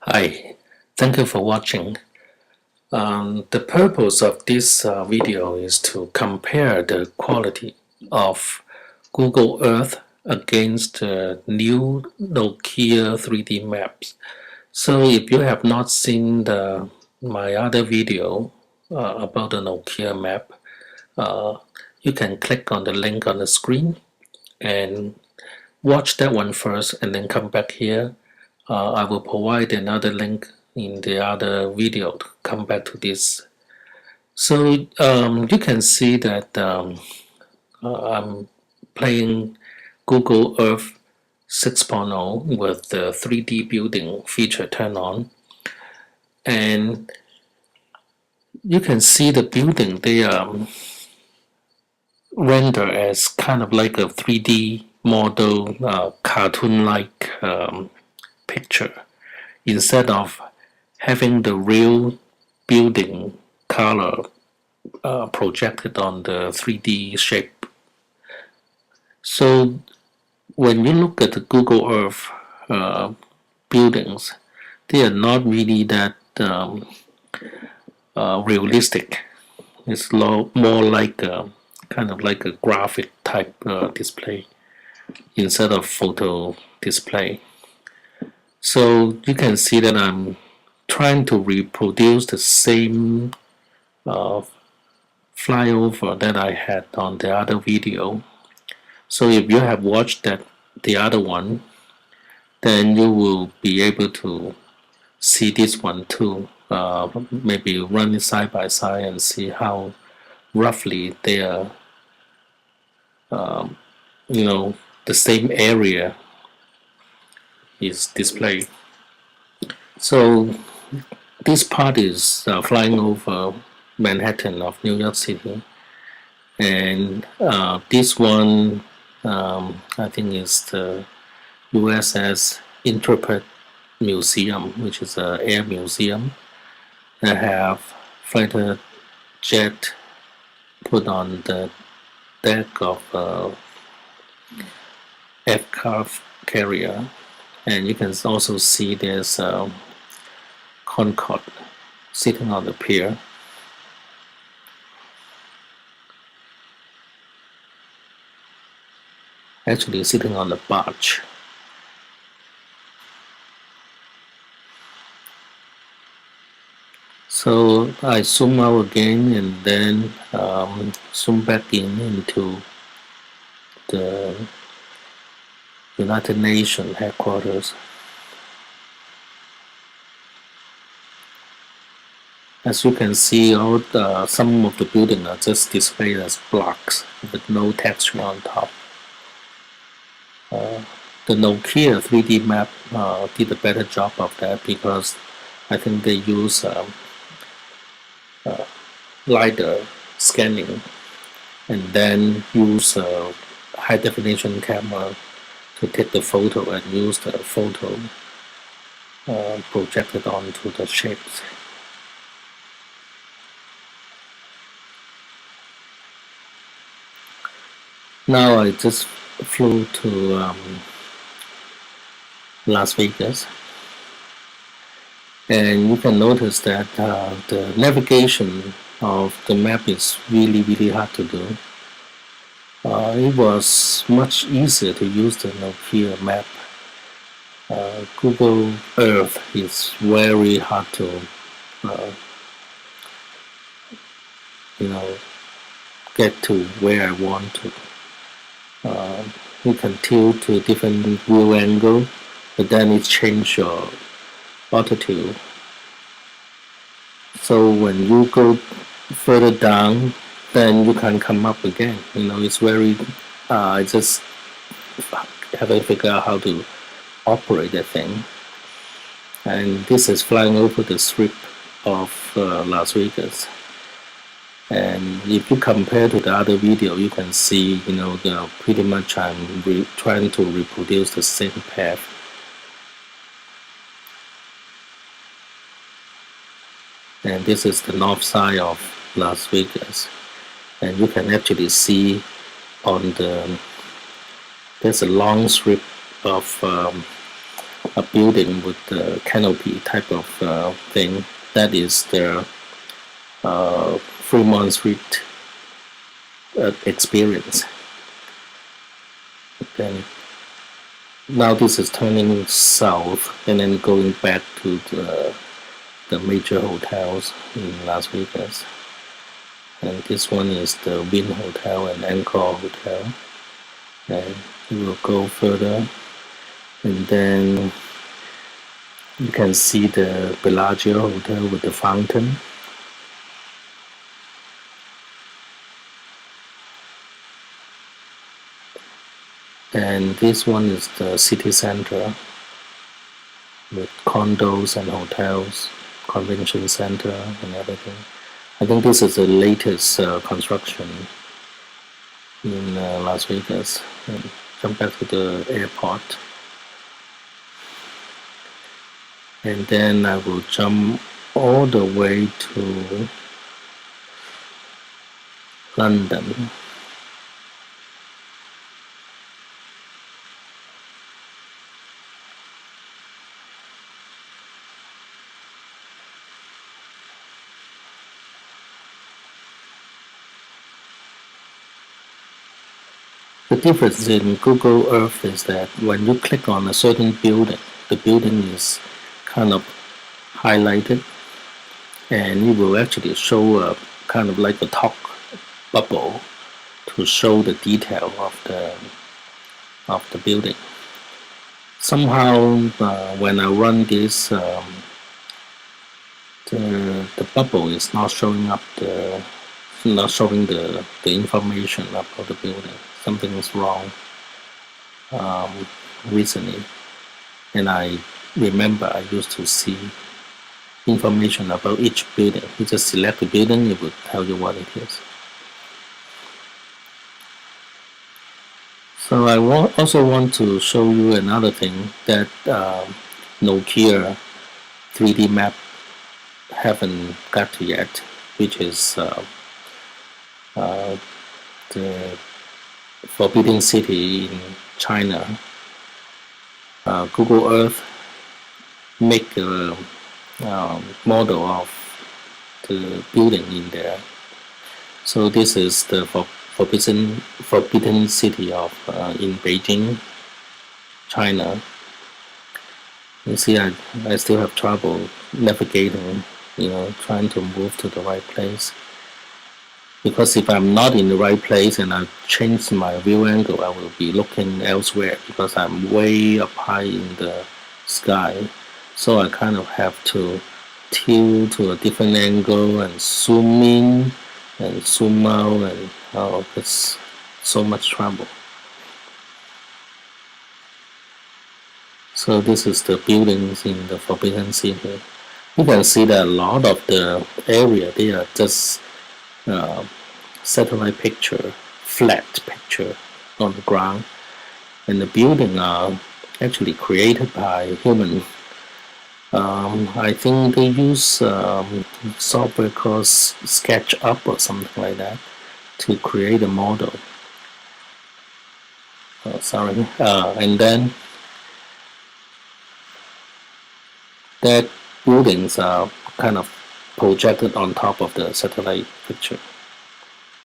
Hi, thank you for watching. The purpose of this video is to compare the quality of Google Earth against new Nokia 3D maps. So if you have not seen my other video about the Nokia map, you can click on the link on the screen and watch that one first and then come back here. I will provide another link in the other video to come back to this. So you can see that I'm playing Google Earth 6.0 with the 3D building feature turned on, and you can see the building they render as kind of like a 3D model, cartoon-like picture, instead of having the real building color projected on the 3D shape. So when you look at the Google Earth buildings, they are not really that realistic. It's more like kind of like a graphic type display instead of photo display. So you can see that I'm trying to reproduce the same flyover that I had on the other video. So if you have watched the other one, then you will be able to see this one too. Maybe run it side by side and see how roughly they are, the same area is displayed. So this part is flying over Manhattan of New York City, and this one I think is the USS Intrepid Museum, which is an air museum that have fighter jet put on the deck of aircraft carrier, and you can also see there's Concorde sitting on the pier. Actually sitting on the barge. So I zoom out again and then zoom back into the United Nations headquarters. As you can see, some of the buildings are just displayed as blocks with no texture on top. The Nokia 3D map did a better job of that, because I think they use LiDAR scanning and then use a high definition camera to take the photo and use the photo projected onto the shapes. Now I just flew to Las Vegas, and you can notice that the navigation of the map is really hard to do. It was much easier to use the Nokia map. Google Earth is very hard to get to where I want to. You can tilt to a different view angle, but then it changes your altitude. So when you go further down, then you can come up again. It's very, I just haven't figured out how to operate that thing. And this is flying over the strip of Las Vegas. And if you compare to the other video, you can see, pretty much I'm trying to reproduce the same path. And this is the north side of Las Vegas, and you can actually see there's a long strip of a building with the canopy type of thing. That is the Fremont Street experience. Then now this is turning south and then going back to the major hotels in Las Vegas. And this one is the Wynn Hotel and Encore Hotel. And we will go further, and then you can see the Bellagio Hotel with the fountain. And this one is the city center with condos and hotels, convention center and everything. I think this is the latest construction in Las Vegas. And jump back to the airport. And then I will jump all the way to London. The difference in Google Earth is that when you click on a certain building, the building is kind of highlighted, and it will actually show a kind of like a talk bubble to show the detail of the building. Somehow, when I run this, the bubble is not showing up not showing the information about the building. Something is wrong recently, and I remember I used to see information about each building. You just select the building, it will tell you what it is. So I also want to show you another thing that Nokia 3D map haven't got to yet, which is the Forbidden City in China. Google Earth make a model of the building in there. So this is the Forbidden City of in Beijing, China. You see, I still have trouble navigating, trying to move to the right place. Because if I'm not in the right place and I change my view angle, I will be looking elsewhere because I'm way up high in the sky. So I kind of have to tilt to a different angle and zoom in and zoom out, and it's so much trouble. So this is the buildings in the Forbidden City. You can see that a lot of the area, they are just satellite picture, flat picture on the ground, and the building are actually created by human. I think they use software called SketchUp or something like that to create a model. And then that buildings are kind of projected on top of the satellite picture.